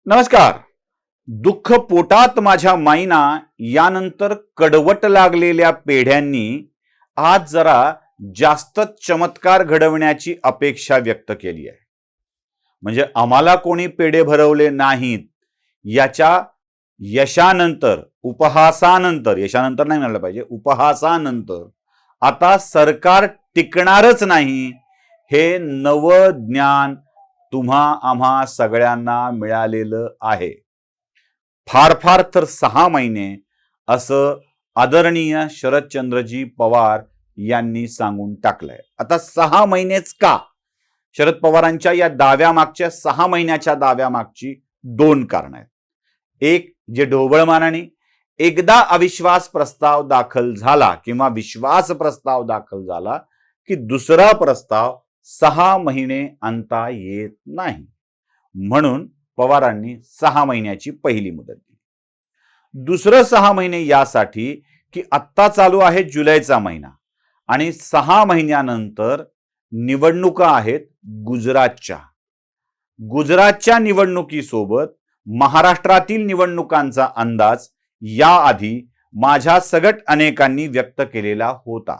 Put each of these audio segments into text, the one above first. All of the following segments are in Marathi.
नमस्कार. दुःख पोटात माझ्या माईना यानंतर कडवट लागलेल्या पेढ्यांनी आज जरा जास्तच चमत्कार घडवण्याची अपेक्षा व्यक्त केली आहे. म्हणजे आम्हाला कोणी पेढे भरवले नाहीत याच्या यशानंतर, उपहासानंतर, यशानंतर नाही म्हणायला पाहिजे, उपहासानंतर आता सरकार टिकणारच नाही हे नवं ज्ञान तुम्हा आम्हा सगळ्यांना मिळालेलं आहे. फार फार तर 6 महिने असं आदरणीय शरदचंद्रजी पवार यांनी सांगून टाकलंय. आता 6 महिनेच का? शरद पवारांच्या या दाव्यामागच्या 6 महिन्याच्या दाव्यामागची 2 कारणं आहेत. एक, जे ढोबळमानाने एकदा अविश्वास प्रस्ताव दाखल झाला किंवा विश्वास प्रस्ताव दाखल झाला की दुसरा प्रस्ताव 6 महिने आणता येत नाही, म्हणून पवारांनी 6 महिन्याची पहिली मुदत दिली. दुसरं 6 महिने यासाठी की आत्ता चालू आहे जुलैचा महिना आणि 6 महिन्यानंतर निवडणुका आहेत गुजरातच्या निवडणुकीसोबत महाराष्ट्रातील निवडणुकांचा अंदाज याआधी माझ्या सगट अनेकांनी व्यक्त केलेला होता.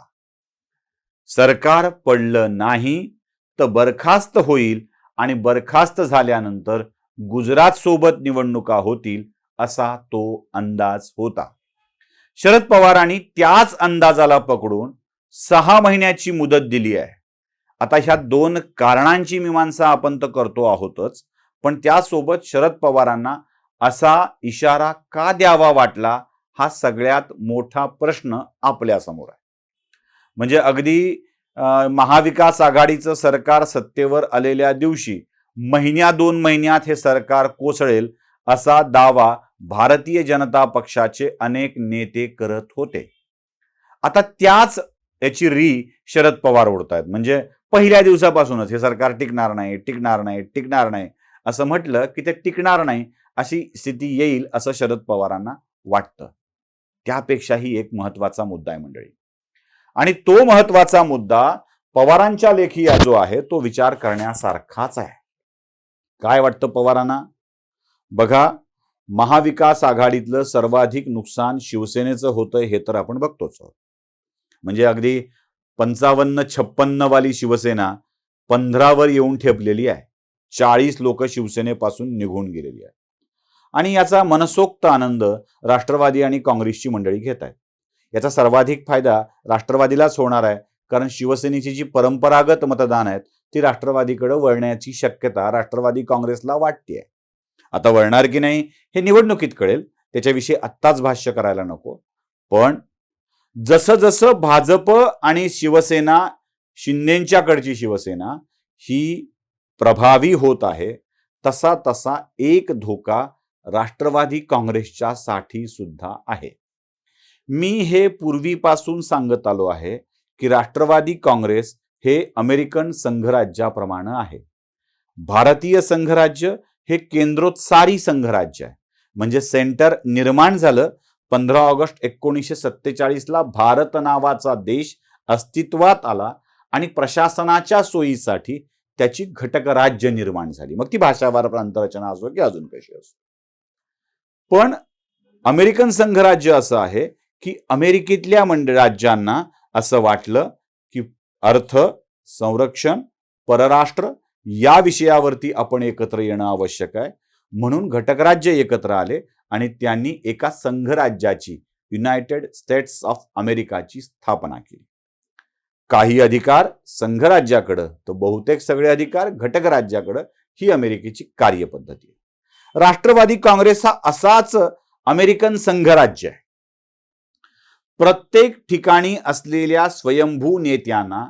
सरकार पडलं नाही तर बरखास्त होईल आणि बरखास्त झाल्यानंतर गुजरात सोबत निवडणुका होतील असा तो अंदाज होता. शरद पवारांनी त्याच अंदाजाला पकडून 6 महिन्याची मुदत दिली आहे. आता ह्या 2 कारणांची मीमांसा आपण तर करतो आहोतच, पण त्यासोबत शरद पवारांना असा इशारा का द्यावा वाटला हा सगळ्यात मोठा प्रश्न आपल्या समोर आहे. म्हणजे अगदी महाविकास आघाडीचं सरकार सत्तेवर आलेल्या दिवशी 1-2 महिन्यात हे सरकार कोसळेल असा दावा भारतीय जनता पक्षाचे अनेक नेते करत होते. आता त्याच याची शरद पवार ओढतायत. म्हणजे पहिल्या दिवसापासूनच हे सरकार टिकणार नाही असं म्हटलं की ते टिकणार नाही अशी स्थिती येईल असं शरद पवारांना वाटतं. त्यापेक्षाही एक महत्वाचा मुद्दा आहे मंडळी, आणि तो महत्वाचा मुद्दा पवारांच्या लेखी जो आहे तो विचार करण्यासारखाच आहे. काय वाटतं पवारांना? बघा, महाविकास आघाडीतलं सर्वाधिक नुकसान शिवसेनेचं होतं हे तर आपण बघतोच आहोत. म्हणजे अगदी 55-56 वाली शिवसेना 15वर येऊन ठेपलेली आहे. 40 लोक शिवसेनेपासून निघून गेलेली आहेत आणि याचा मनसोक्त आनंद राष्ट्रवादी आणि काँग्रेसची मंडळी घेत आहेत. याचा सर्वाधिक फायदा राष्ट्रवादीलाच होणार आहे, कारण शिवसेनेची जी परंपरागत मतदान आहेत ती राष्ट्रवादीकडे वळण्याची शक्यता राष्ट्रवादी काँग्रेसला वाटते. आता वळणार की नाही हे निवडणुकीत कळेल, त्याच्याविषयी आत्ताच भाष्य करायला नको. पण जसं जसं भाजप आणि शिवसेना, शिंदेंच्याकडची शिवसेना ही प्रभावी होत आहे, तसा तसा एक धोका राष्ट्रवादी काँग्रेसच्या साठी सुद्धा आहे. मी हे पूर्वीपासून सांगत आलो आहे की राष्ट्रवादी काँग्रेस हे अमेरिकन संघराज्याप्रमाणे आहे. भारतीय संघराज्य हे केंद्रोत्सारी संघराज्य आहे. म्हणजे सेंटर निर्माण झालं 15 ऑगस्ट 1947ला. भारत नावाचा देश अस्तित्वात आला आणि प्रशासनाच्या सोयीसाठी त्याची घटक राज्य निर्माण झाली, मग ती भाषावार प्रांतरचना असो की अजून कशी असो. पण अमेरिकन संघराज्य असं आहे की अमेरिकेतल्या राज्यांना असं वाटलं की अर्थ, संरक्षण, परराष्ट्र या विषयावरती आपण एकत्र येणं आवश्यक आहे, म्हणून घटक राज्य एकत्र आले आणि त्यांनी एका संघराज्याची, युनायटेड स्टेट्स ऑफ अमेरिकाची स्थापना केली. काही अधिकार संघराज्याकडं तर बहुतेक सगळे अधिकार घटक राज्याकडं, ही अमेरिकेची कार्यपद्धती आहे. राष्ट्रवादी काँग्रेस हा असाच अमेरिकन संघराज्य आहे. प्रत्येक ठिकाणी असलेल्या स्वयंभू नेत्यांना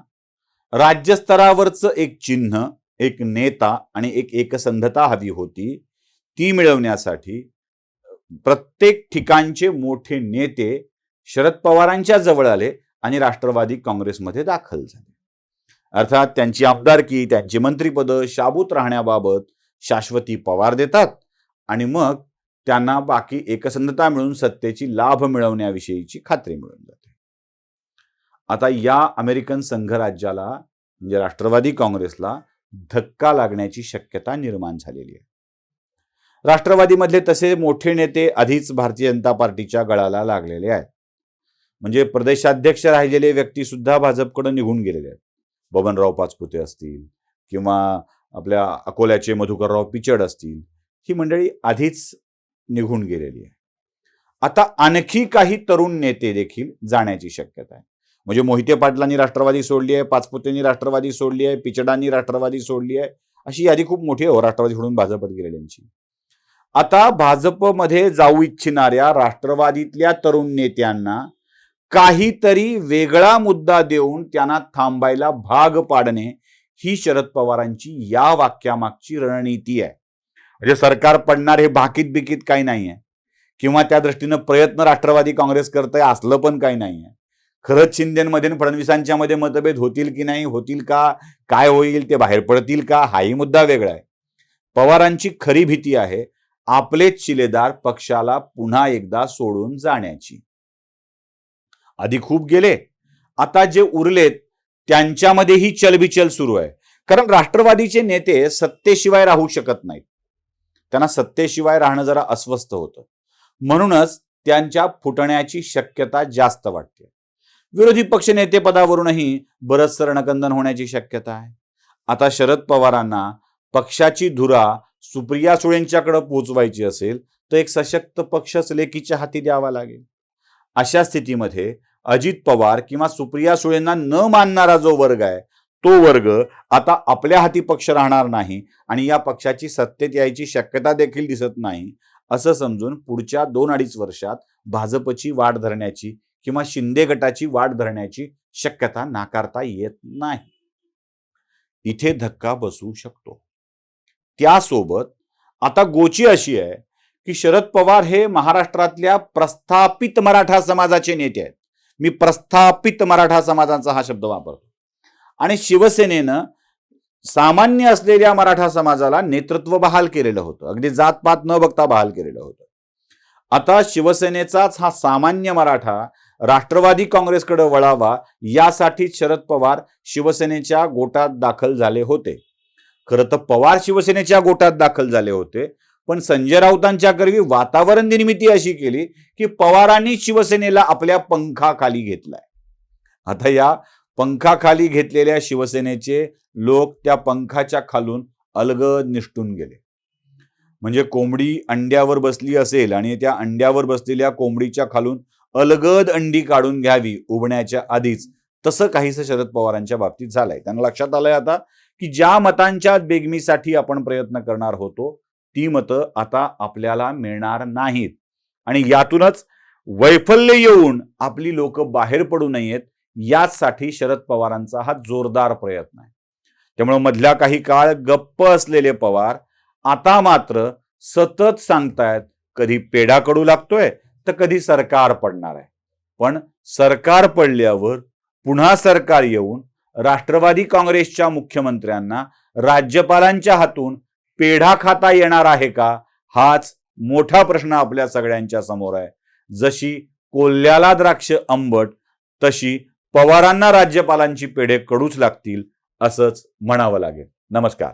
राज्यस्तरावरचं एक चिन्ह, एक नेता आणि एक एकसंधता हवी होती. ती मिळवण्यासाठी प्रत्येक ठिकाणचे मोठे नेते शरद पवारांच्या जवळ आले आणि राष्ट्रवादी काँग्रेसमध्ये दाखल झाले. अर्थात त्यांची आमदारकी, त्यांची मंत्रिपद शाबूत राहण्याबाबत शाश्वती पवार देतात आणि मग त्यांना बाकी एकसंधता मिळून सत्तेची लाभ मिळवण्याविषयीची खात्री मिळून जाते. आता या अमेरिकन संघराज्याला म्हणजे राष्ट्रवादी काँग्रेसला धक्का लागण्याची शक्यता निर्माण झालेली आहे. राष्ट्रवादीमधले तसे मोठे नेते आधीच भारतीय जनता पार्टीच्या गळाला लागलेले आहेत. म्हणजे प्रदेशाध्यक्ष राहिलेले व्यक्ती सुद्धा भाजपकडे निघून गेलेले आहेत. बबनराव पाचपुते असतील किंवा आपल्या अकोल्याचे मधुकरराव पिचड असतील, ही मंडळी आधीच निघून गेलेली आहे. आता आणखी काही तरुण नेते देखील जाण्याची शक्यता आहे. म्हणजे मोहिते पाटलांनी राष्ट्रवादी सोडली आहे, पाचपुतेंनी राष्ट्रवादी सोडली आहे, पिचडांनी राष्ट्रवादी सोडली आहे, अशी यादी खूप मोठी आहे राष्ट्रवादी सोडून भाजपात गेलेल्यांची. आता भाजपमध्ये जाऊ इच्छिणाऱ्या राष्ट्रवादीतल्या तरुण नेत्यांना काहीतरी वेगळा मुद्दा देऊन त्यांना थांबायला भाग पाडणे ही शरद पवारांची या वाक्यामागची रणनीती आहे. म्हणजे सरकार पडणार हे भाकीत बिकीत काही नाही आहे किंवा त्या दृष्टीनं प्रयत्न राष्ट्रवादी काँग्रेस करतंय असलं पण काही नाही आहे. खरंच शिंदेमध्ये फडणवीसांच्या मध्ये मतभेद होतील की नाही, होतील का, काय होईल, ते बाहेर पडतील का, हाही मुद्दा वेगळा आहे. पवारांची खरी भीती आहे आपलेच शिलेदार पक्षाला पुन्हा एकदा सोडून जाण्याची. आधी खूप गेले, आता जे उरलेत त्यांच्यामध्येही चलबिचल सुरू आहे. कारण राष्ट्रवादीचे नेते सत्तेशिवाय राहू शकत नाहीत. त्यांना सत्तेशिवाय राहणं जरा अस्वस्थ होतं. म्हणूनच त्यांच्या फुटण्याची शक्यता जास्त वाटते. विरोधी पक्ष नेते पदावरूनही बरंच रणकंदन होण्याची शक्यता आहे. आता शरद पवारांना पक्षाची धुरा सुप्रिया सुळेंच्याकडे पोहोचवायची असेल तर एक सशक्त पक्षच लेकीच्या हाती द्यावा लागेल. अशा स्थितीमध्ये अजित पवार किंवा सुप्रिया सुळेंना न मानणारा जो वर्ग आहे तो वर्ग आता आपल्या हाती पक्ष राहणार नाही आणि या पक्षाची सत्तेत यायची शक्यता देखील दिसत नाही, असं समजून पुढच्या 2-2.5 वर्षात भाजपची वाट धरण्याची किंवा शिंदे गटाची वाट धरण्याची शक्यता नाकारता येत नाही. इथे धक्का बसू शकतो. त्यासोबत आता गोची अशी आहे की शरद पवार हे महाराष्ट्रातल्या प्रस्थापित मराठा समाजाचे नेते आहेत. मी प्रस्थापित मराठा समाजाचा हा शब्द वापरतो. आणि शिवसेनेनं सामान्य असलेल्या मराठा समाजाला नेतृत्व बहाल केलेलं होतं, अगदी जातपात न बघता बहाल केलेलं होतं. आता शिवसेनेचाच हा सामान्य मराठा राष्ट्रवादी काँग्रेसकडे वळावा यासाठी शरद पवार शिवसेनेच्या गोटात दाखल झाले होते. खरं तर पवार शिवसेनेच्या गोटात दाखल झाले होते, पण संजय राऊतांच्या करवी वातावरण निर्मिती अशी केली की पवारांनी शिवसेनेला आपल्या पंखाखाली घेतलाय. आता या पंखाखाली घेतलेल्या शिवसेनेचे लोक त्या पंखाच्या खालून अलगद निष्ठून गेले. म्हणजे कोंबडी अंड्यावर बसली असेल आणि त्या अंड्यावर बसलेल्या कोंबडीच्या खालून अलगद अंडी काढून घ्यावी उबण्याच्या आधीच, तसं काहीसं शरद पवारांच्या बाबतीत झालंय. त्यांना लक्षात आलंय आता की ज्या मतांच्या बेगमीसाठी आपण प्रयत्न करणार होतो ती मतं आता आपल्याला मिळणार नाहीत आणि यातूनच वैफल्य येऊन आपली लोक बाहेर पडू नयेत यासाठी शरद पवारांचा हा जोरदार प्रयत्न आहे. त्यामुळे मधल्या काही काळ गप्प असलेले पवार आता मात्र सतत सांगतायत कधी पेढा कडू लागतोय तर कधी सरकार पडणार आहे. पण सरकार पडल्यावर पुन्हा सरकार येऊन राष्ट्रवादी काँग्रेसच्या मुख्यमंत्र्यांना राज्यपालांच्या हातून पेढा खाता येणार आहे का, हाच मोठा प्रश्न आपल्या सगळ्यांच्या समोर आहे. जशी कोल्ह्याला द्राक्ष आंबट तशी पवारांना राज्यपालांची पेढे कडूच लागतील असंच म्हणावं लागेल. नमस्कार.